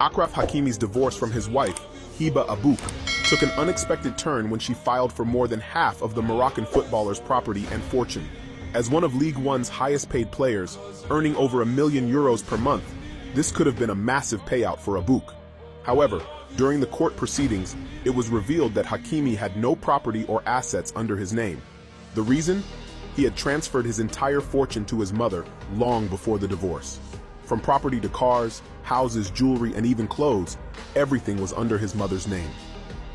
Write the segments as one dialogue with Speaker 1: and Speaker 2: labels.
Speaker 1: Achraf Hakimi's divorce from his wife, Hiba Abouk, took an unexpected turn when she filed for more than half of the Moroccan footballer's property and fortune. As one of League One's highest-paid players, earning over €1 million per month, this could have been a massive payout for Abouk. However, during the court proceedings, it was revealed that Hakimi had no property or assets under his name. The reason? He had transferred his entire fortune to his mother long before the divorce. From property to cars, houses, jewelry, and even clothes, everything was under his mother's name.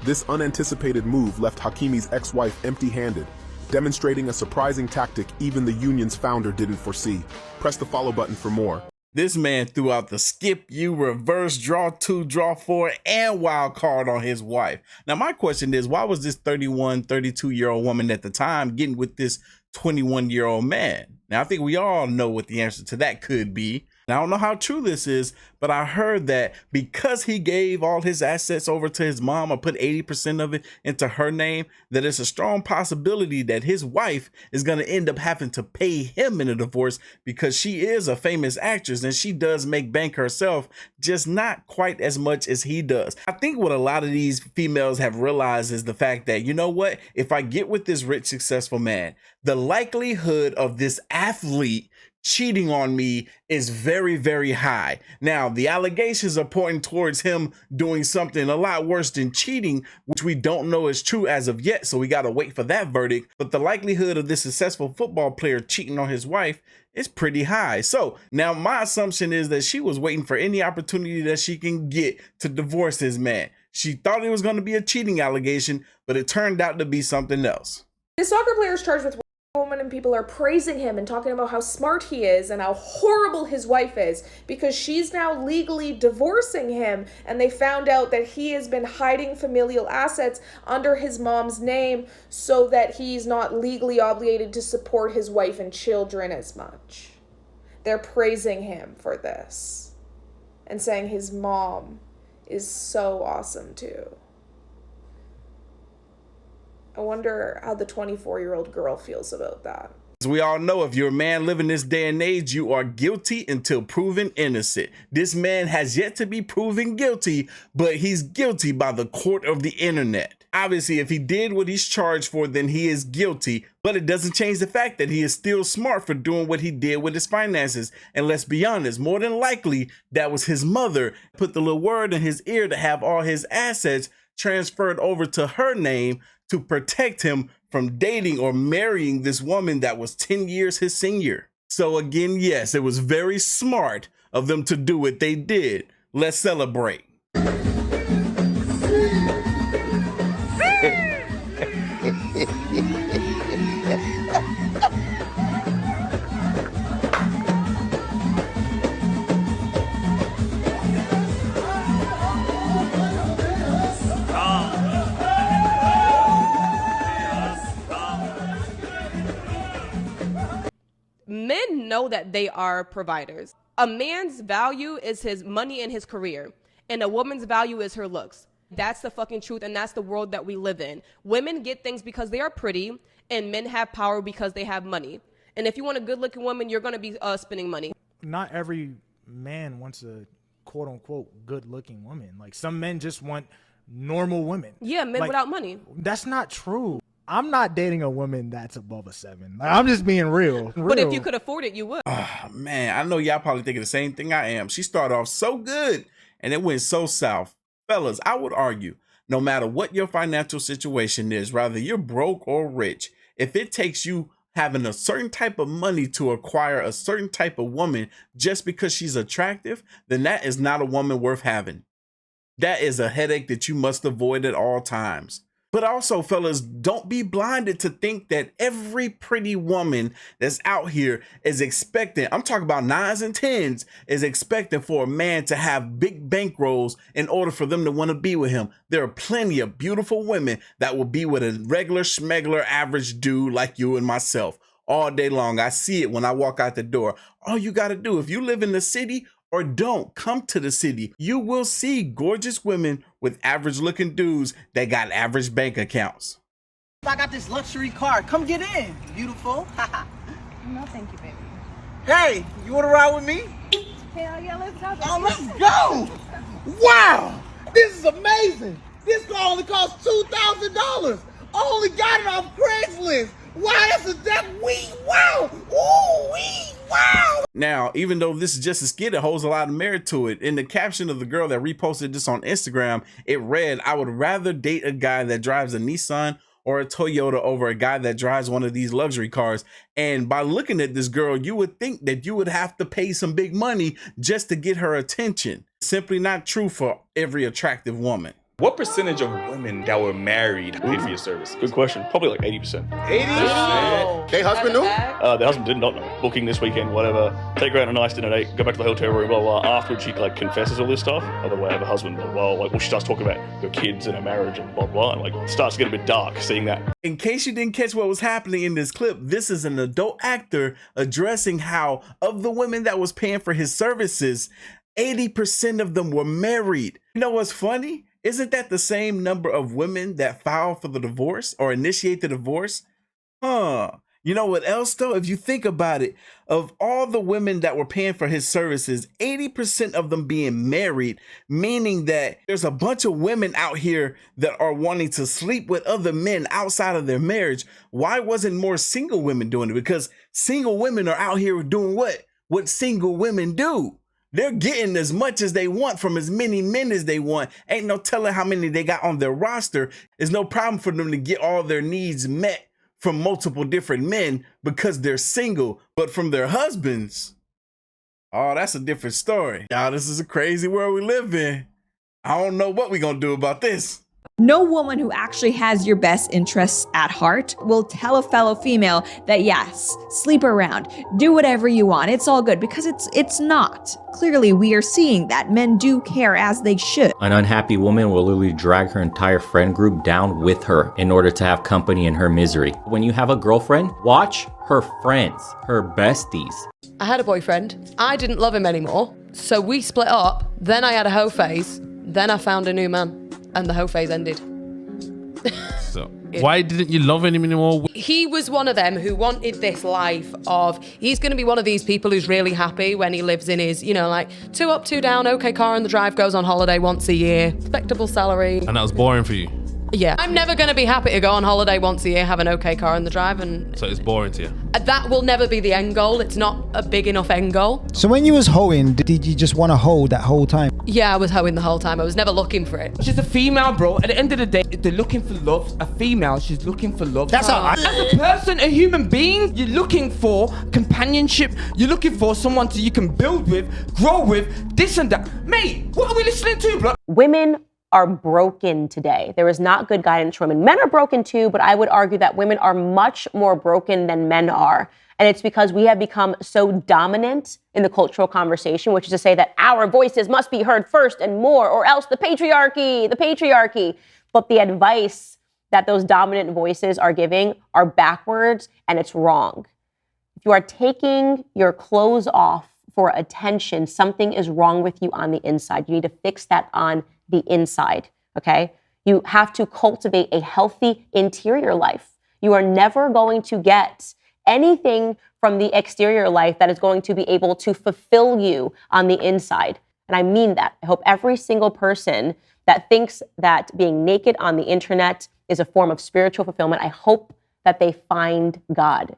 Speaker 1: This unanticipated move left Hakimi's ex-wife empty-handed, demonstrating a surprising tactic even the union's founder didn't foresee. Press the follow button for more.
Speaker 2: This man threw out the skip you, reverse, draw 2, draw 4, and wild card on his wife. Now, my question is, why was this 31, 32-year-old woman at the time getting with this 21-year-old man? Now, I think we all know what the answer to that could be. Now, I don't know how true this is, but I heard that because he gave all his assets over to his mom or put 80% of it into her name, that it's a strong possibility that his wife is going to end up having to pay him in a divorce because she is a famous actress and she does make bank herself, just not quite as much as he does. I think what a lot of these females have realized is the fact that, you know what, if I get with this rich, successful man, the likelihood of this athlete cheating on me is very, very high. Now, the allegations are pointing towards him doing something a lot worse than cheating, which we don't know is true as of yet, so we got to wait for that verdict. But the likelihood of this successful football player cheating on his wife is pretty high. So now my assumption is that she was waiting for any opportunity that she can get to divorce this man. She thought it was going to be a cheating allegation, but it turned out to be something else.
Speaker 3: This soccer player is charged with woman, and people are praising him and talking about how smart he is and how horrible his wife is because she's now legally divorcing him, and they found out that he has been hiding familial assets under his mom's name so that he's not legally obligated to support his wife and children as much. They're praising him for this and saying his mom is so awesome too. I wonder how the 24-year-old girl feels about that.
Speaker 2: As we all know, if you're a man living this day and age, you are guilty until proven innocent. This man has yet to be proven guilty, but he's guilty by the court of the internet. Obviously, if he did what he's charged for, then he is guilty, but it doesn't change the fact that he is still smart for doing what he did with his finances. And let's be honest, more than likely, that was his mother put the little word in his ear to have all his assets transferred over to her name to protect him from dating or marrying this woman that was 10 years his senior. So again, yes, it was very smart of them to do what they did. Let's celebrate.
Speaker 4: Men know that they are providers. A man's value is his money and his career, and a woman's value is her looks. That's the fucking truth, and that's the world that we live in. Women get things because they are pretty, and men have power because they have money. And if you want a good-looking woman, you're going to be spending money.
Speaker 5: Not every man wants a quote-unquote good-looking woman. Like, some men just want normal women.
Speaker 4: Yeah, men
Speaker 5: like,
Speaker 4: without money.
Speaker 5: That's not true. I'm not dating a woman that's above a 7. Like, I'm just being real.
Speaker 4: But if you could afford it, you would.
Speaker 2: Man, I know y'all probably thinking the same thing I am. She started off so good and it went so south. Fellas, I would argue, no matter what your financial situation is, whether you're broke or rich, if it takes you having a certain type of money to acquire a certain type of woman just because she's attractive, then that is not a woman worth having. That is a headache that you must avoid at all times. But also, fellas, don't be blinded to think that every pretty woman that's out here is expecting, I'm talking about 9s and 10s, is expecting for a man to have big bankrolls in order for them to want to be with him. There are plenty of beautiful women that will be with a regular schmegler average dude like you and myself all day long. I see it when I walk out the door. All you got to do, if you live in the city, or don't come to the city, you will see gorgeous women with average looking dudes that got average bank accounts.
Speaker 6: I got this luxury car. Come get in, beautiful.
Speaker 7: No, thank you, baby.
Speaker 6: Hey, you want to ride with me?
Speaker 7: Hell yeah, let's go.
Speaker 6: Oh, let's go.
Speaker 8: Wow, this is amazing. This car only cost $2,000. Only got it off Craigslist. Wow, that's wow. Ooh, wee, wow.
Speaker 2: Now, even though this is just a skit, it holds a lot of merit to it. In the caption of the girl that reposted this on Instagram, it read, "I would rather date a guy that drives a Nissan or a Toyota over a guy that drives one of these luxury cars." And by looking at this girl, you would think that you would have to pay some big money just to get her attention. Simply not true for every attractive woman.
Speaker 9: What percentage of women that were married paid for your service? Good question. Probably like 80%.
Speaker 1: 80%? They husband knew?
Speaker 9: The husband did not know. Booking this weekend, whatever. Take her out on a nice dinner date, go back to the hotel room, blah, blah, blah. Afterwards, she like confesses all this stuff. By the way, I have a husband, blah, blah, blah. Well, she starts talking about her kids and her marriage and blah, blah. And like starts to get a bit dark seeing that.
Speaker 2: In case you didn't catch what was happening in this clip, this is an adult actor addressing how of the women that was paying for his services, 80% of them were married. You know what's funny? Isn't that the same number of women that file for the divorce or initiate the divorce? You know what else though? If you think about it, of all the women that were paying for his services, 80% of them being married, meaning that there's a bunch of women out here that are wanting to sleep with other men outside of their marriage. Why wasn't more single women doing it? Because single women are out here doing what single women do. They're getting as much as they want from as many men as they want. Ain't no telling how many they got on their roster. There's no problem for them to get all their needs met from multiple different men because they're single. But from their husbands, oh, that's a different story. Y'all, this is a crazy world we live in. I don't know what we're gonna do about this.
Speaker 10: No woman who actually has your best interests at heart will tell a fellow female that yes, sleep around, do whatever you want, it's all good, because it's not. Clearly, we are seeing that men do care, as they should.
Speaker 11: An unhappy woman will literally drag her entire friend group down with her in order to have company in her misery. When you have a girlfriend, watch her friends, her besties.
Speaker 12: I had a boyfriend, I didn't love him anymore, so we split up, then I had a hoe phase, then I found a new man. And the hoe phase ended.
Speaker 13: So why didn't you love him anymore?
Speaker 12: He was one of them who wanted this life of, he's going to be one of these people who's really happy when he lives in his, you know, like 2 up, 2 down, okay car on the drive, goes on holiday once a year, respectable salary.
Speaker 13: And that was boring for you?
Speaker 12: Yeah. I'm never going to be happy to go on holiday once a year, have an okay car on the drive. And
Speaker 13: so it's boring to you?
Speaker 12: That will never be the end goal. It's not a big enough end goal.
Speaker 14: So when you was hoeing, did you just want to hoe that whole time?
Speaker 12: Yeah, I was hoeing the whole time. I was never looking for it.
Speaker 15: She's a female, bro. At the end of the day, if they're looking for love, a female, she's looking for love. That's all. As a person, a human being, you're looking for companionship. You're looking for someone you can build with, grow with, this and that. Mate, what are we listening to, bro?
Speaker 16: Women are broken today. There is not good guidance for women. Men are broken too, but I would argue that women are much more broken than men are. And it's because we have become so dominant in the cultural conversation, which is to say that our voices must be heard first and more, or else the patriarchy. But the advice that those dominant voices are giving are backwards, and it's wrong. If you are taking your clothes off for attention, something is wrong with you on the inside. You need to fix that on the inside, okay? You have to cultivate a healthy interior life. You are never going to get anything from the exterior life that is going to be able to fulfill you on the inside. And I mean that. I hope every single person that thinks that being naked on the internet is a form of spiritual fulfillment, I hope that they find God.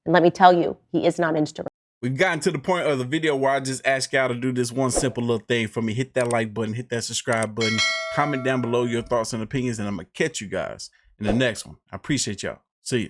Speaker 16: And let me tell you, he is not Instagram.
Speaker 2: We've gotten to the point of the video where I just ask y'all to do this one simple little thing for me. Hit that like button, hit that subscribe button, comment down below your thoughts and opinions, and I'm going to catch you guys in the next one. I appreciate y'all. See ya.